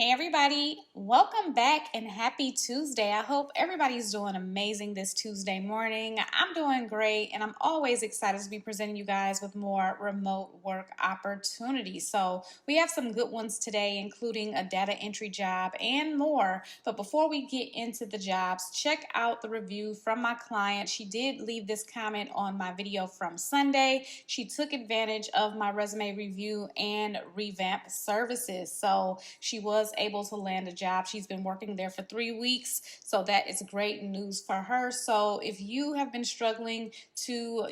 Hey everybody, welcome back and happy Tuesday. I hope everybody's doing amazing this Tuesday morning. I'm doing great and I'm always excited to be presenting you guys with more remote work opportunities. So we have some good ones today, including a data entry job and more. But before we get into the jobs, check out the review from my client. She did leave this comment on my video from Sunday. She took advantage of my resume review and revamp services. So she was able to land a job. She's been working there for 3 weeks, so that is great news for her. So if you have been struggling to,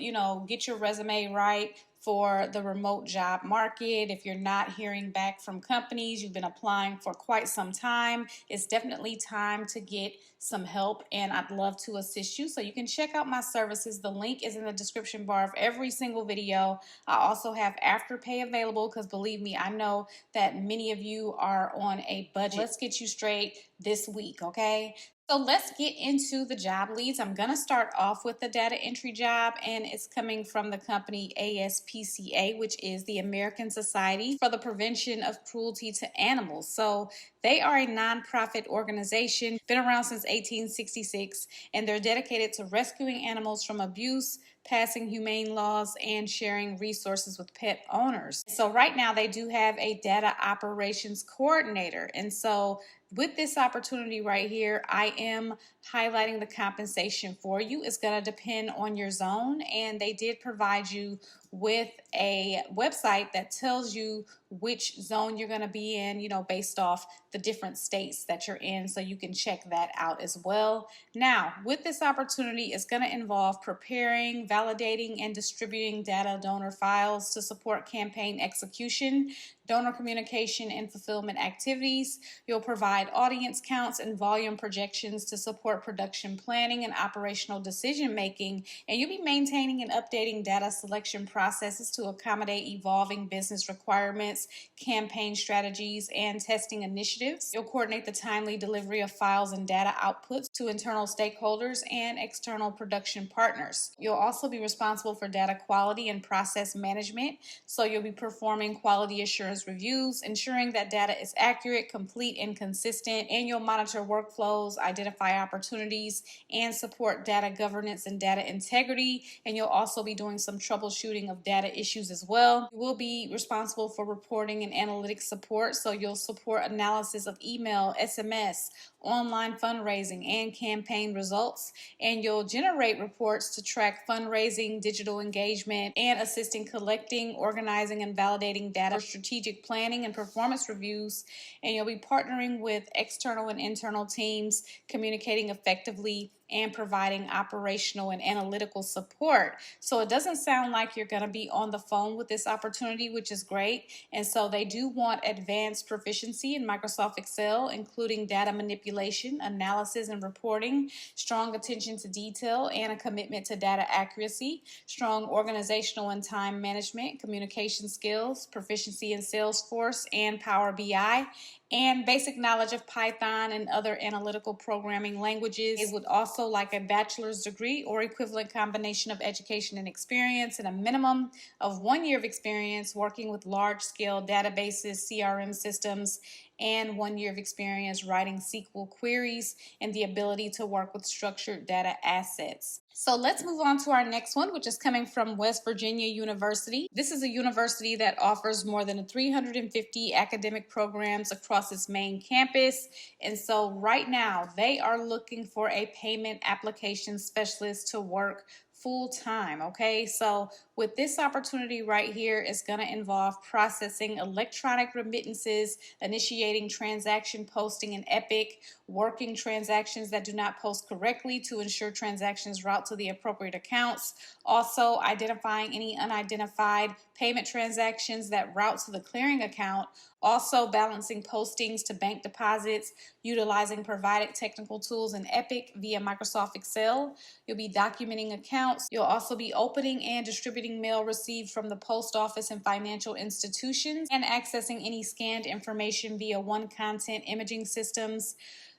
get your resume right for the remote job market, if you're not hearing back from companies, you've been applying for quite some time, it's definitely time to get some help, and I'd love to assist you. So you can check out my services. The link is in the description bar of every single video. I also have Afterpay available because believe me, I know that many of you are on a budget. Let's get you straight this week, okay? So let's get into the job leads. I'm going to start off with the data entry job, and it's coming from the company ASPCA, which is the American Society for the Prevention of Cruelty to Animals. So they are a nonprofit organization, been around since 1866, and they're dedicated to rescuing animals from abuse, passing humane laws, and sharing resources with pet owners. So right now they do have a data operations coordinator. And so with this opportunity right here, I am highlighting the compensation for you. It's going to depend on your zone, and they did provide you with a website that tells you which zone you're going to be in, based off the different states that you're in, so you can check that out as well. Now, with this opportunity, it's going to involve preparing, validating, and distributing data donor files to support campaign execution, donor communication, and fulfillment activities. You'll provide audience counts and volume projections to support production planning and operational decision making, and you'll be maintaining and updating data selection processes to accommodate evolving business requirements, campaign strategies, and testing initiatives. You'll coordinate the timely delivery of files and data outputs to internal stakeholders and external production partners. You'll also be responsible for data quality and process management, so you'll be performing quality assurance reviews, ensuring that data is accurate, complete, and consistent, and you'll monitor workflows, identify opportunities, and support data governance and data integrity, and you'll also be doing some troubleshooting of data issues as well. You will be responsible for reporting and analytics support, so you'll support analysis of email, SMS, online fundraising, and campaign results, and you'll generate reports to track fundraising, digital engagement, and assist in collecting, organizing, and validating data for strategic planning and performance reviews, and you'll be partnering with external and internal teams, communicating effectively, and providing operational and analytical support. So it doesn't sound like you're going to be on the phone with this opportunity, which is great. And so they do want advanced proficiency in Microsoft Excel, including data manipulation, analysis, and reporting, strong attention to detail, and a commitment to data accuracy, strong organizational and time management, communication skills, proficiency in Salesforce and Power BI, and basic knowledge of Python and other analytical programming languages. They would also like a bachelor's degree or equivalent combination of education and experience, and a minimum of 1 year of experience working with large-scale databases, CRM systems, and 1 year of experience writing SQL queries, and the ability to work with structured data assets. So let's move on to our next one, which is coming from West Virginia University. This is a university that offers more than 350 academic programs across its main campus. And so right now they are looking for a payment application specialist to work full time. Okay, so with this opportunity right here, it's going to involve processing electronic remittances, initiating transaction posting in Epic, working transactions that do not post correctly to ensure transactions route to the appropriate accounts, also identifying any unidentified payment transactions that route to the clearing account, also balancing postings to bank deposits, utilizing provided technical tools in Epic via Microsoft Excel. You'll be documenting accounts. You'll also be opening and distributing mail received from the post office and financial institutions, and accessing any scanned information via One Content imaging systems.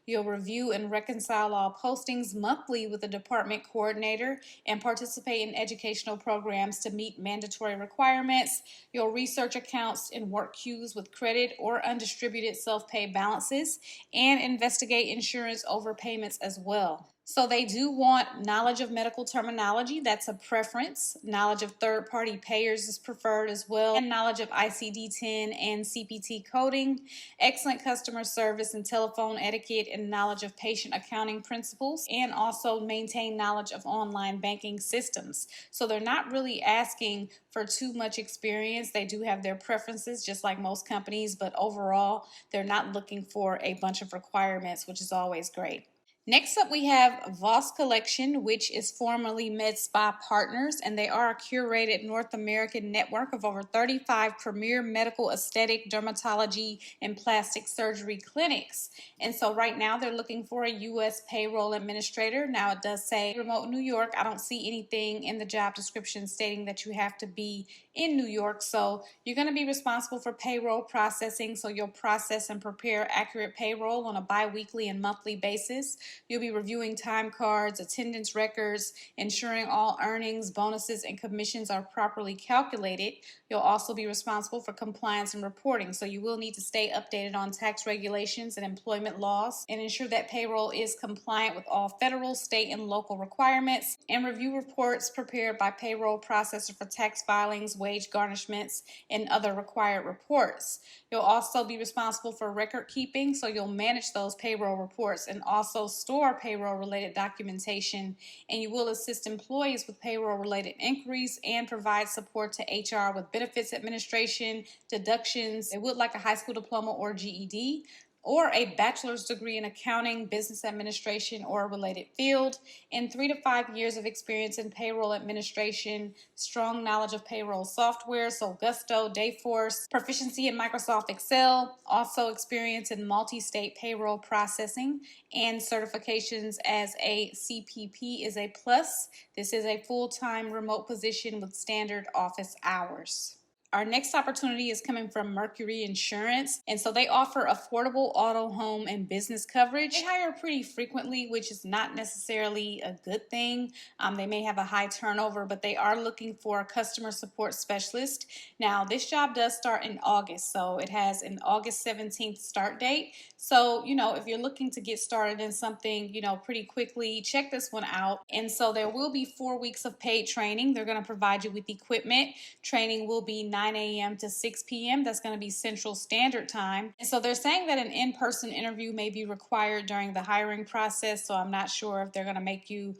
You'll review and reconcile all postings monthly with the department coordinator and participate in educational programs to meet mandatory requirements. You'll research accounts and work queues with credit or undistributed self-pay balances and investigate insurance overpayments as well. So they do want knowledge of medical terminology. That's a preference. Knowledge of third-party payers is preferred as well. And knowledge of ICD-10 and CPT coding. Excellent customer service and telephone etiquette and knowledge of patient accounting principles. And also maintain knowledge of online banking systems. So they're not really asking for too much experience. They do have their preferences just like most companies, but overall they're not looking for a bunch of requirements, which is always great. Next up, we have Voss Collection, which is formerly Med Spa Partners, and they are a curated North American network of over 35 premier medical, aesthetic, dermatology, and plastic surgery clinics. And so right now they're looking for a U.S. payroll administrator. Now it does say remote New York. I don't see anything in the job description stating that you have to be in New York. So you're going to be responsible for payroll processing. So you'll process and prepare accurate payroll on a bi-weekly and monthly basis. You'll be reviewing time cards, attendance records, ensuring all earnings, bonuses, and commissions are properly calculated. You'll also be responsible for compliance and reporting. So you will need to stay updated on tax regulations and employment laws and ensure that payroll is compliant with all federal, state, and local requirements, and review reports prepared by payroll processor for tax filings, wage garnishments, and other required reports. You'll also be responsible for record keeping, so you'll manage those payroll reports and also store payroll-related documentation, and you will assist employees with payroll-related inquiries and provide support to HR with benefits administration, deductions. They would like a high school diploma or GED, or a bachelor's degree in accounting, business administration, or a related field, and 3 to 5 years of experience in payroll administration, strong knowledge of payroll software, so Gusto, Dayforce, proficiency in Microsoft Excel, also experience in multi-state payroll processing, and certifications as a CPP is a plus. This is a full-time remote position with standard office hours. Our next opportunity is coming from Mercury Insurance, and so they offer affordable auto, home, and business coverage. They hire pretty frequently, which is not necessarily a good thing. They may have a high turnover, but they are looking for a customer support specialist. Now, this job does start in August, so it has an August 17th start date. So, if you're looking to get started in something, pretty quickly, check this one out. And so there will be 4 weeks of paid training. They're going to provide you with equipment. Training will be 9 a.m. to 6 p.m. That's going to be Central Standard Time. And so they're saying that an in-person interview may be required during the hiring process. So I'm not sure if they're going to make you,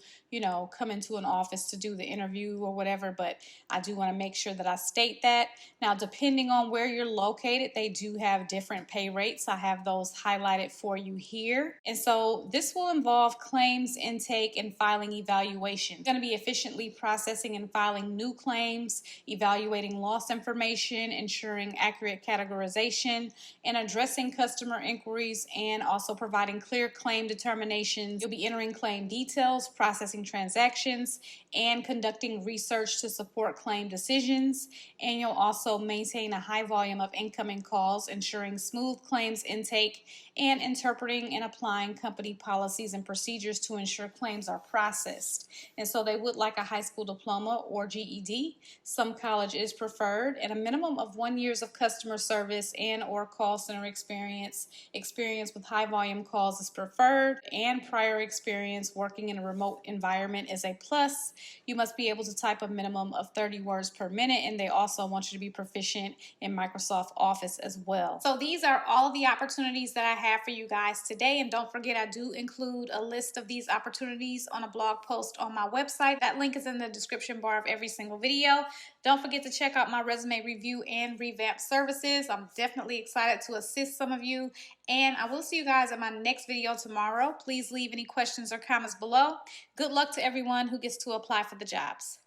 come into an office to do the interview or whatever, but I do want to make sure that I state that. Now, depending on where you're located, they do have different pay rates. I have those highlighted for you here. And so this will involve claims intake and filing evaluation. It's going to be efficiently processing and filing new claims, evaluating loss information, ensuring accurate categorization, and addressing customer inquiries, and also providing clear claim determinations. You'll be entering claim details, processing transactions, and conducting research to support claim decisions. And you'll also maintain a high volume of incoming calls, ensuring smooth claims intake, and interpreting and applying company policies and procedures to ensure claims are processed. And so they would like a high school diploma or GED. Some college is preferred, and a minimum of 1 year of customer service and or call center experience. Experience with high volume calls is preferred, and prior experience working in a remote environment is a plus. You must be able to type a minimum of 30 words per minute, and they also want you to be proficient in Microsoft Office as well. So these are all of the opportunities that I have for you guys today, and don't forget I do include a list of these opportunities on a blog post on my website. That link is in the description bar of every single video. Don't forget to check out my resume review and revamp services. I'm definitely excited to assist some of you, and I will see you guys in my next video tomorrow. Please leave any questions or comments below. Good luck to everyone who gets to apply for the jobs.